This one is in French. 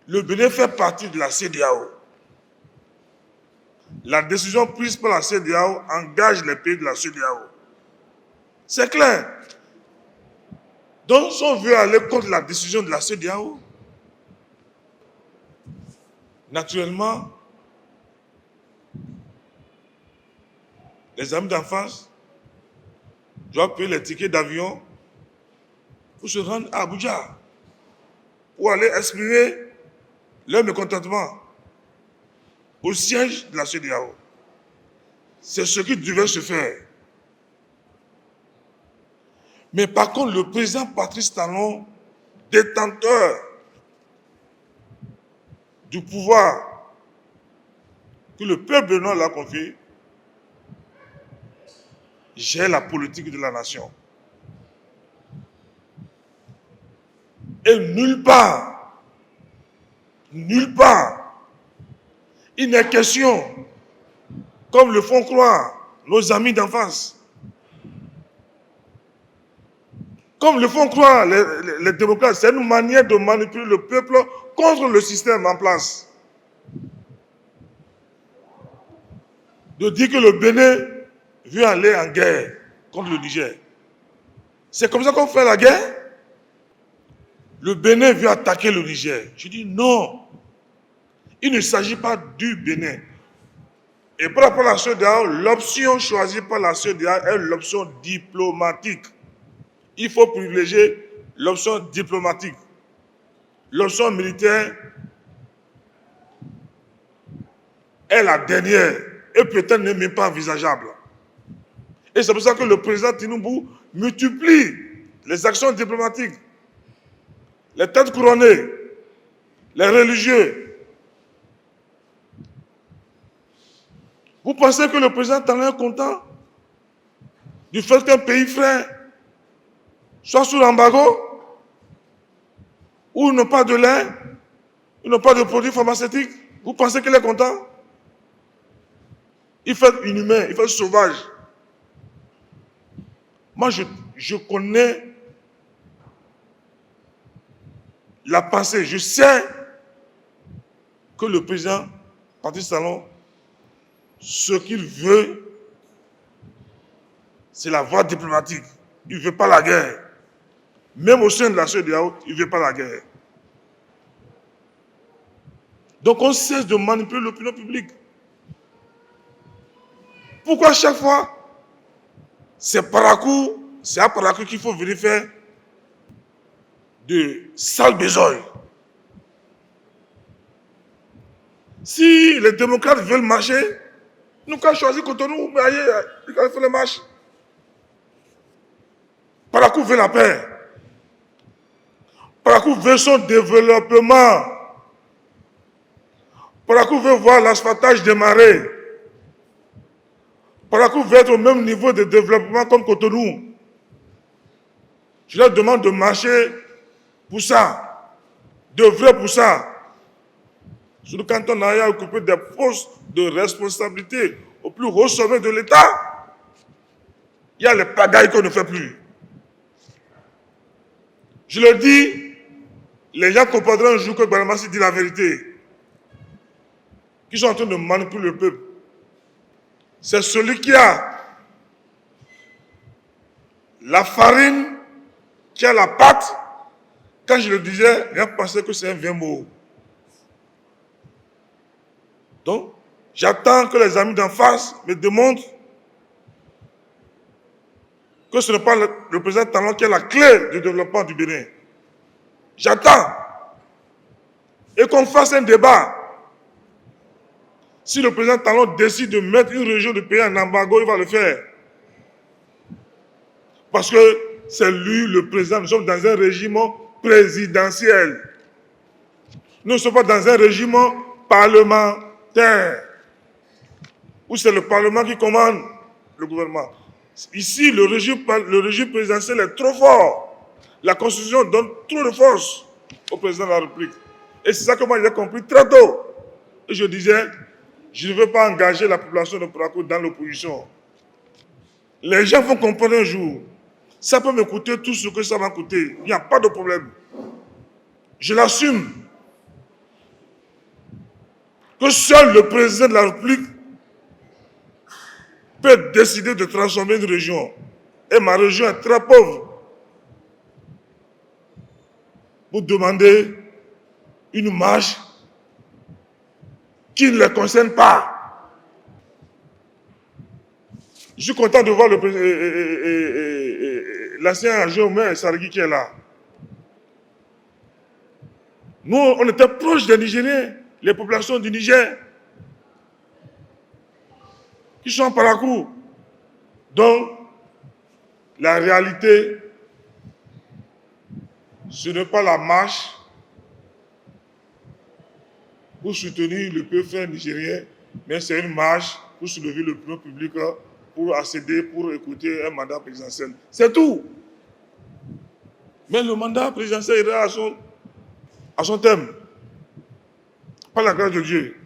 Le Bénin fait partie de la CEDEAO. La décision prise par la CEDEAO engage les pays de la CEDEAO. C'est clair. Donc, si on veut aller contre la décision de la CEDEAO, naturellement, les amis d'en face doivent payer les tickets d'avion pour se rendre à Abuja, pour aller exprimer leur mécontentement au siège de la CEDEAO. C'est ce qui devait se faire. Mais par contre, le président Patrice Talon, détenteur du pouvoir que le peuple béninois l'a confié, gère la politique de la nation. Et nulle part, il n'est question, comme le font croire nos amis d'en face, comme le font croire les démocrates, c'est une manière de manipuler le peuple contre le système en place. De dire que le Bénin veut aller en guerre contre le Niger. C'est comme ça qu'on fait la guerre? Le Bénin veut attaquer le Niger. Je dis non. Il ne s'agit pas du Bénin. Et par rapport à la CEDEAO, l'option choisie par la CEDEAO est l'option diplomatique. Il faut privilégier l'option diplomatique. L'option militaire est la dernière et peut-être n'est même pas envisageable. Et c'est pour ça que le président Tinubu multiplie les actions diplomatiques. Les têtes couronnées, les religieux. Vous pensez que le président Talon est content du fait qu'un pays frère soit sous l'embargo, où ils n'ont pas de lait, ils n'ont pas de produits pharmaceutiques? Vous pensez qu'il est content? Il fait inhumain, il fait sauvage. Moi, je connais la pensée. Je sais que le président Patrice Talon, ce qu'il veut, c'est la voie diplomatique. Il ne veut pas la guerre. Même au sein de la CEDEAO, il ne veut pas la guerre. Donc on cesse de manipuler l'opinion publique. Pourquoi chaque fois, c'est à Parakou qu'il faut venir faire de sales besogne? Si les démocrates veulent marcher, nous avons choisi Cotonou, mais ailleurs, ils ont fait les marches. Parakou veut la paix. Parakou veut son développement. Parakou veut voir l'asphaltage démarrer. Parakou veut être au même niveau de développement comme Cotonou. Je leur demande de marcher pour ça, d'œuvrer pour ça. Surtout quand on a occupé des postes de responsabilité au plus haut sommet de l'État, il y a les pagailles qu'on ne fait plus. Je le dis, les gens comprendront un jour que Banamassi dit la vérité, qu'ils sont en train de manipuler le peuple. C'est celui qui a la farine, qui a la pâte. Quand je le disais, rien pensait que c'est un vieux mot. Donc, j'attends que les amis d'en face me démontrent que ce n'est pas le président Talon qui a la clé du développement du Bénin. J'attends. Et qu'on fasse un débat. Si le président Talon décide de mettre une région du pays en embargo, il va le faire. Parce que c'est lui le président. Nous sommes dans un régime présidentiel. Nous ne sommes pas dans un régime parlementaire, où c'est le Parlement qui commande le gouvernement. Ici, le régime présidentiel est trop fort. La Constitution donne trop de force au président de la République. Et c'est ça que moi j'ai compris très tôt. Et je disais, je ne veux pas engager la population de Parakou dans l'opposition. Les gens vont comprendre un jour. Ça peut me coûter tout ce que ça va coûter. Il n'y a pas de problème. Je l'assume. que seul le président de la République peut décider de transformer une région. Et ma région est très pauvre. Vous demandez une marche qui ne les concerne pas. Je suis content de voir l'ancien adjoint au maire Sargui qui est là. Nous, on était proches des Nigériens, les populations du Niger, qui sont en parcours. Donc, la réalité, ce n'est pas la marche pour soutenir le peuple nigérien, mais c'est une marche pour soulever le plan public, pour accéder, pour écouter un mandat présidentiel. C'est tout. Mais le mandat présidentiel ira à son thème. Par la grâce de Dieu.